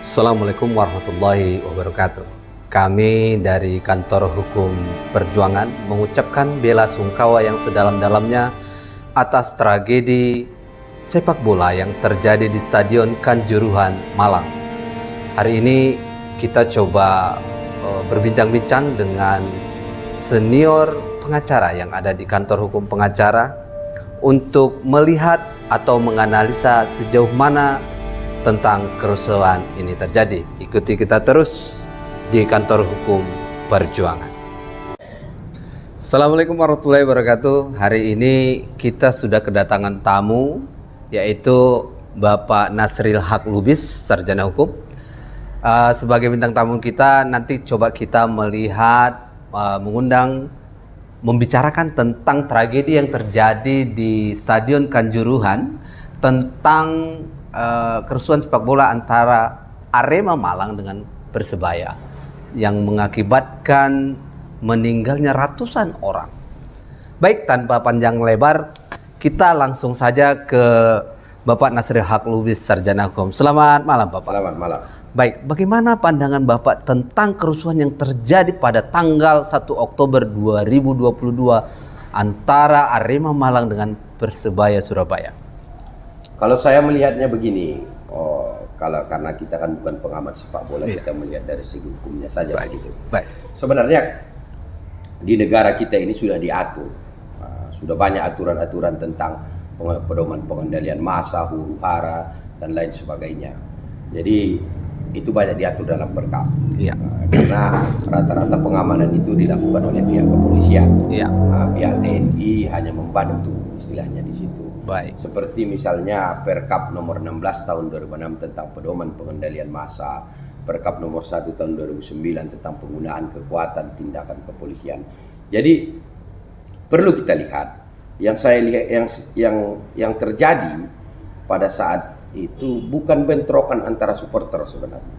Assalamualaikum warahmatullahi wabarakatuh. Kami dari Kantor Hukum Perjuangan mengucapkan bela sungkawa yang sedalam-dalamnya atas tragedi sepak bola yang terjadi di Stadion Kanjuruhan, Malang. Hari ini kita coba berbincang-bincang dengan senior pengacara yang ada di Kantor Hukum Pengacara untuk melihat atau menganalisa sejauh mana tentang kerusuhan ini terjadi. Ikuti kita terus di Kantor Hukum Perjuangan. Assalamualaikum warahmatullahi wabarakatuh. Hari ini kita sudah kedatangan tamu, yaitu Bapak Nasril Haq Lubis, Sarjana Hukum. Sebagai bintang tamu kita, nanti coba kita melihat, mengundang, membicarakan tentang tragedi yang terjadi di Stadion Kanjuruhan, tentang kerusuhan sepak bola antara Arema Malang dengan Persebaya yang mengakibatkan meninggalnya ratusan orang. Baik, tanpa panjang lebar, kita langsung saja ke Bapak Nasril Haq Lubis, Sarjana Hukum. Selamat malam, Bapak. Selamat malam. Baik, bagaimana pandangan Bapak tentang kerusuhan yang terjadi pada tanggal 1 Oktober 2022 antara Arema Malang dengan Persebaya Surabaya? Kalau saya melihatnya begini, karena kita kan bukan pengamat sepak bola, Iya. kita melihat dari segi hukumnya saja. Baik. Begitu. Baik. Sebenarnya di negara kita ini sudah diatur, sudah banyak aturan-aturan tentang pedoman pengendalian massa, huru-hara dan lain sebagainya. Jadi itu banyak diatur dalam Perkap. Iya. Karena rata-rata pengamanan itu dilakukan oleh pihak kepolisian. Iya. Pihak TNI hanya membantu istilahnya di situ. Baik. Seperti misalnya Perkap nomor 16 tahun 2006 tentang pedoman pengendalian massa, Perkap nomor 1 tahun 2009 tentang penggunaan kekuatan tindakan kepolisian. Jadi perlu kita lihat yang saya lihat yang terjadi pada saat itu bukan bentrokan antara supporter sebenarnya.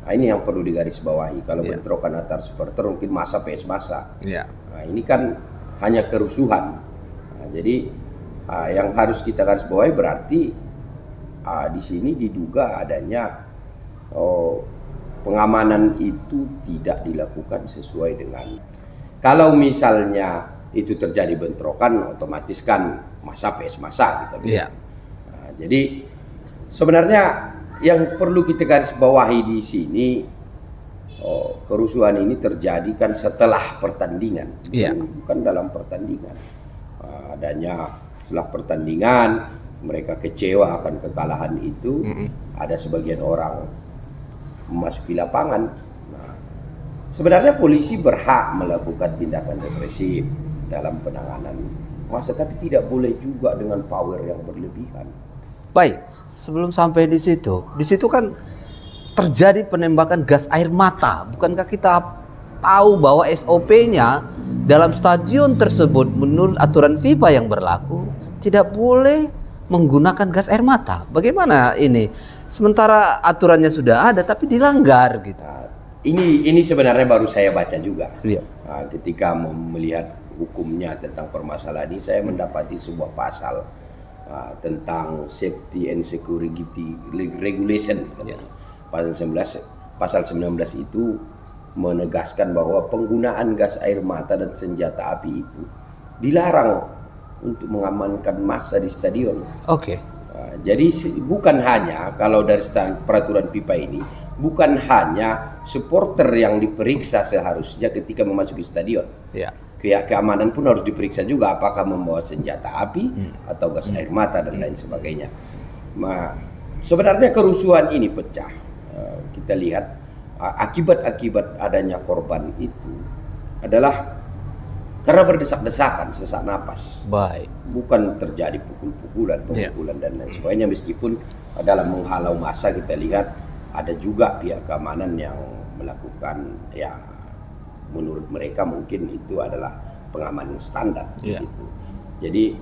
Nah, ini yang perlu digarisbawahi. Kalau bentrokan antar supporter mungkin massa PS massa. Iya. Nah, ini kan hanya kerusuhan. Nah, jadi yang harus kita garis bawahi berarti di sini diduga adanya pengamanan itu tidak dilakukan sesuai dengan. Kalau misalnya itu terjadi bentrokan, otomatis kan massa PS massa gitu. Iya. Nah, jadi sebenarnya yang perlu kita garis bawahi di sini, kerusuhan ini terjadi kan setelah pertandingan, bukan dalam pertandingan. Adanya setelah pertandingan, mereka kecewa akan kekalahan itu. Ada sebagian orang memasuki lapangan. Nah, sebenarnya polisi berhak melakukan tindakan represif dalam penanganan massa, tapi tidak boleh juga dengan power yang berlebihan. Baik, sebelum sampai di situ kan terjadi penembakan gas air mata. Bukankah kita tahu bahwa SOP-nya dalam stadion tersebut menurut aturan FIFA yang berlaku tidak boleh menggunakan gas air mata? Bagaimana ini? Sementara aturannya sudah ada tapi dilanggar gitu. Nah, ini sebenarnya baru saya baca juga. Iya. Nah, ketika melihat hukumnya tentang permasalahan ini, saya mendapati sebuah pasal tentang safety and security regulation. Pasal 19 itu menegaskan bahwa penggunaan gas air mata dan senjata api itu dilarang untuk mengamankan massa di stadion. Oke. Jadi bukan hanya, kalau dari peraturan FIFA ini, bukan hanya supporter yang diperiksa seharusnya ketika memasuki stadion. Iya. Pihak keamanan pun harus diperiksa juga apakah membawa senjata api atau gas air mata dan lain sebagainya. Nah, sebenarnya kerusuhan ini pecah. Kita lihat akibat adanya korban itu adalah karena berdesak-desakan, sesak napas. Baik. Bukan terjadi pukul-pukulan, pemukulan dan lain sebagainya. Meskipun dalam menghalau massa kita lihat ada juga pihak keamanan yang melakukan, ya menurut mereka mungkin itu adalah pengamanan standar. Gitu. Jadi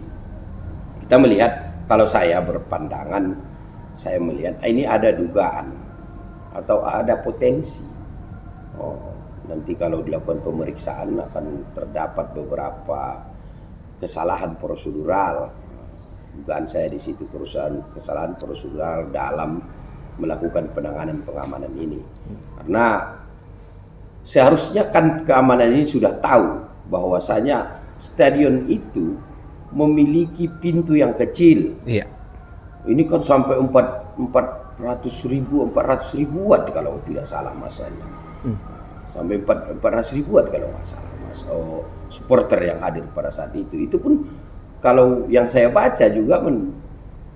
kita melihat, kalau saya berpandangan, saya melihat ini ada dugaan atau ada potensi. Nanti kalau dilakukan pemeriksaan akan terdapat beberapa kesalahan prosedural. Dugaan saya di situ kesalahan prosedural dalam melakukan penanganan pengamanan ini. Karena seharusnya kan keamanan ini sudah tahu bahwasanya stadion itu memiliki pintu yang kecil. Iya. Ini kan sampai 400 ribuan kalau tidak salah masanya. Sampai 400 ribuan kalau nggak salah mas. Supporter yang hadir pada saat itu. Itu pun kalau yang saya baca juga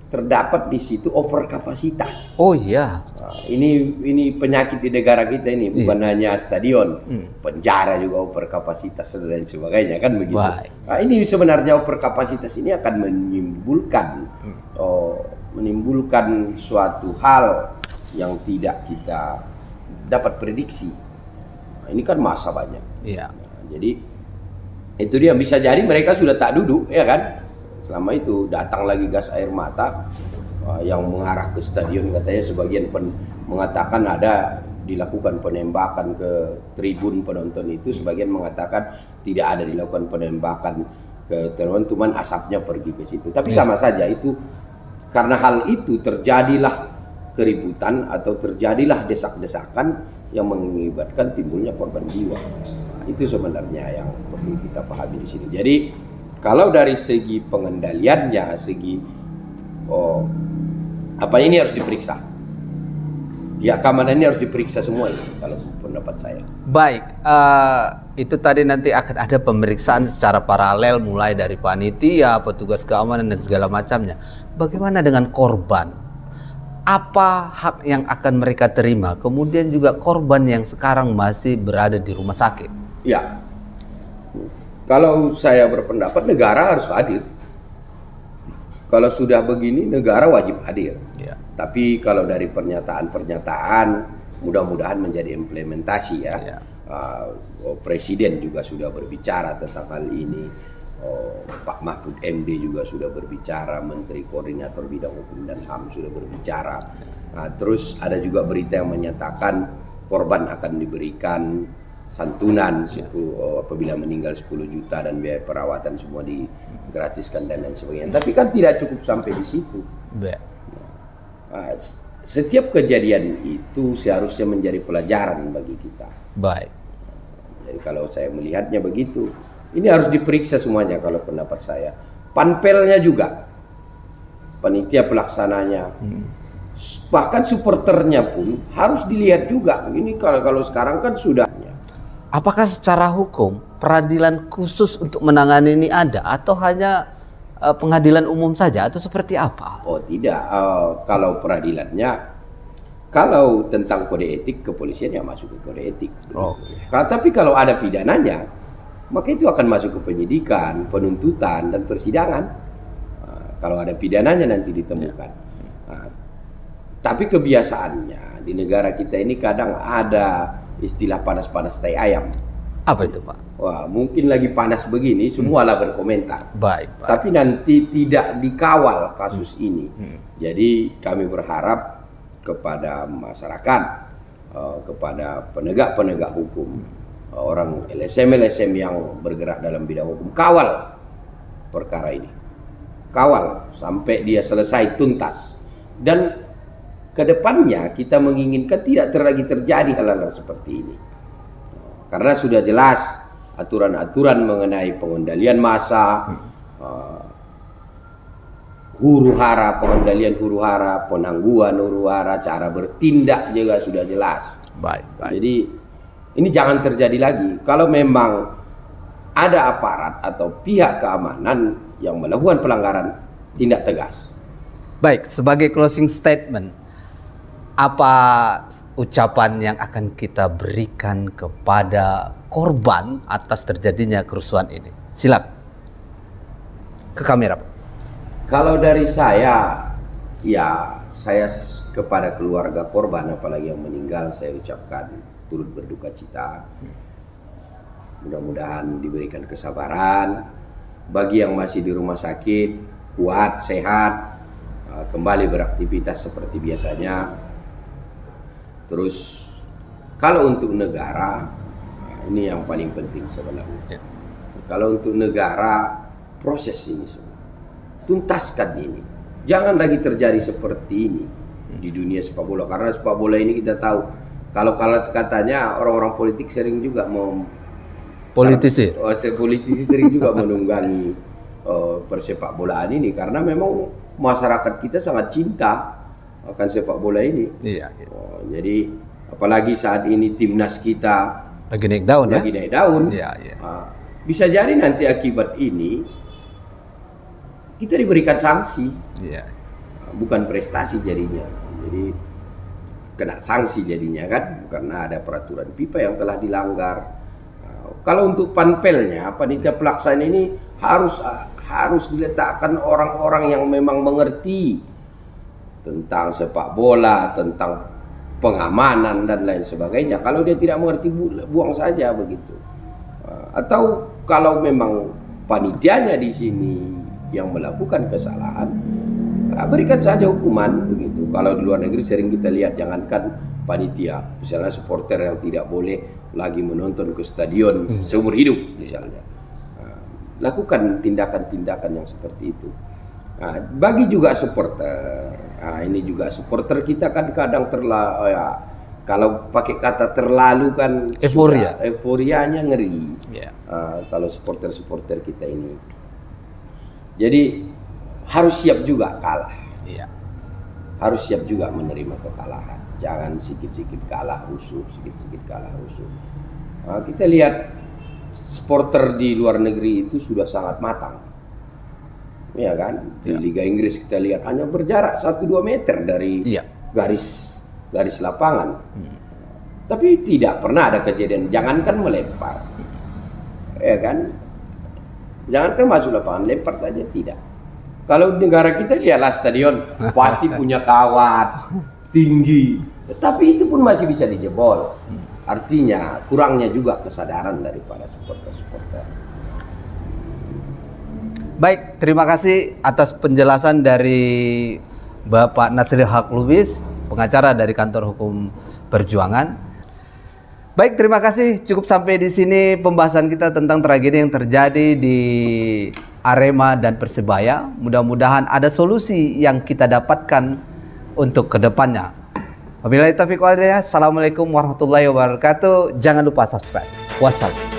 terdapat di situ over kapasitas. Oh iya. Nah, ini penyakit di negara kita ini, bukan hanya stadion, penjara juga over kapasitas dan sebagainya kan begitu. Nah, ini sebenarnya over kapasitas ini akan menimbulkan suatu hal yang tidak kita dapat prediksi. Nah, ini kan masa banyak. Iya. Nah, jadi itu dia, bisa jadi mereka sudah tak duduk, ya kan? Selama itu datang lagi gas air mata yang mengarah ke stadion, katanya sebagian mengatakan ada dilakukan penembakan ke tribun penonton itu, sebagian mengatakan tidak ada dilakukan penembakan ke tribun, cuman asapnya pergi ke situ. Tapi sama saja itu, karena hal itu terjadilah keributan atau terjadilah desak-desakan yang mengakibatkan timbulnya korban jiwa. Nah, itu sebenarnya yang perlu kita pahami di sini. Jadi kalau dari segi pengendaliannya, segi ini harus diperiksa. Ya, keamanan ini harus diperiksa semua itu, kalau pendapat saya. Baik, itu tadi nanti akan ada pemeriksaan secara paralel mulai dari panitia, petugas keamanan dan segala macamnya. Bagaimana dengan korban? Apa hak yang akan mereka terima? Kemudian juga korban yang sekarang masih berada di rumah sakit. Ya. Kalau saya berpendapat negara harus hadir. Kalau sudah begini negara wajib hadir. Ya. Tapi kalau dari pernyataan-pernyataan mudah-mudahan menjadi implementasi ya. Ya. Presiden juga sudah berbicara tentang hal ini. Pak Mahfud MD juga sudah berbicara, Menteri Koordinator Bidang Hukum dan HAM sudah berbicara. Nah, terus ada juga berita yang menyatakan korban akan diberikan santunan apabila meninggal 10 juta dan biaya perawatan semua digratiskan dan lain sebagainya. Tapi kan tidak cukup sampai di situ. Setiap kejadian itu seharusnya menjadi pelajaran bagi kita. Baik. Jadi kalau saya melihatnya begitu, ini harus diperiksa semuanya kalau pendapat saya. Panpelnya juga, panitia pelaksananya, bahkan supporternya pun harus dilihat juga. Ini kalau sekarang kan sudah. Apakah secara hukum peradilan khusus untuk menangani ini ada atau hanya pengadilan umum saja atau seperti apa? Oh tidak, kalau peradilannya, kalau tentang kode etik kepolisian ya masuk ke kode etik. Tapi kalau ada pidananya, maka itu akan masuk ke penyidikan, penuntutan dan persidangan. Kalau ada pidananya nanti ditemukan. Tapi kebiasaannya di negara kita ini kadang ada istilah panas-panas tai ayam. Apa itu Pak? Wah, mungkin lagi panas begini, semualah berkomentar. Baik. Tapi nanti tidak dikawal kasus ini. Jadi kami berharap kepada masyarakat, kepada penegak-penegak hukum, orang LSM yang bergerak dalam bidang hukum, kawal perkara ini. Kawal sampai dia selesai tuntas. Dan kedepannya kita menginginkan tidak lagi terjadi hal-hal seperti ini. Karena sudah jelas aturan-aturan mengenai pengendalian massa, huru-hara, pengendalian huru-hara, penangguhan huru-hara, cara bertindak juga sudah jelas. Baik. Jadi ini jangan terjadi lagi. Kalau memang ada aparat atau pihak keamanan yang melakukan pelanggaran, tindak tegas. Baik, sebagai closing statement, apa ucapan yang akan kita berikan kepada korban atas terjadinya kerusuhan ini? Silakan. Ke kamera, Pak. Kalau dari saya, ya saya kepada keluarga korban, apalagi yang meninggal, saya ucapkan turut berduka cita. Mudah-mudahan diberikan kesabaran. Bagi yang masih di rumah sakit, kuat, sehat, kembali beraktivitas seperti biasanya. Terus kalau untuk negara, ini yang paling penting sebenarnya. Kalau untuk negara, proses ini semua, tuntaskan ini. Jangan lagi terjadi seperti ini. di dunia sepak bola. Karena sepak bola ini kita tahu kalau katanya orang-orang politik sering juga politisi sering juga menunggangi persepak bolaan ini karena memang masyarakat kita sangat cinta akan sepak bola ini. Iya. Jadi apalagi saat ini timnas kita lagi naik daun lagi naik daun. Iya, iya. Bisa jadi nanti akibat ini kita diberikan sanksi. Iya. Bukan prestasi jadinya. Jadi kena sanksi jadinya kan karena ada peraturan FIFA yang telah dilanggar. Kalau untuk panpelnya, panitia pelaksana ini harus diletakkan orang-orang yang memang mengerti tentang sepak bola, tentang pengamanan dan lain sebagainya. Kalau dia tidak mengerti, buang saja begitu. Atau kalau memang panitianya di sini yang melakukan kesalahan, berikan saja hukuman begitu. Kalau di luar negeri sering kita lihat, jangankan panitia, misalnya supporter yang tidak boleh lagi menonton ke stadion seumur hidup misalnya. Lakukan tindakan-tindakan yang seperti itu. Bagi juga supporter, ini juga supporter kita kan kadang kalau pakai kata terlalu kan euforia, euforianya ngeri. Kalau supporter kita ini, jadi harus siap juga kalah. Harus siap juga menerima kekalahan. Jangan sikit-sikit kalah rusuh, sikit-sikit kalah rusuh. Kita lihat supporter di luar negeri itu sudah sangat matang. Ya kan? Di Liga Inggris kita lihat hanya berjarak 1-2 meter dari garis lapangan. Tapi tidak pernah ada kejadian, jangankan melempar. Ya kan? Jangankan masuk lapangan, lempar saja tidak. Kalau negara kita lihatlah stadion pasti punya kawat tinggi, tapi itu pun masih bisa dijebol. Artinya kurangnya juga kesadaran daripada supporter-supporter. Baik, terima kasih atas penjelasan dari Bapak Nasril Haq Lubis, pengacara dari Kantor Hukum Perjuangan. Baik, terima kasih. Cukup sampai di sini pembahasan kita tentang tragedi yang terjadi di Arema dan Persebaya. Mudah-mudahan ada solusi yang kita dapatkan untuk kedepannya. Wabillahi taufiq wal hidayah. Assalamualaikum warahmatullahi wabarakatuh. Jangan lupa subscribe. Wassalam.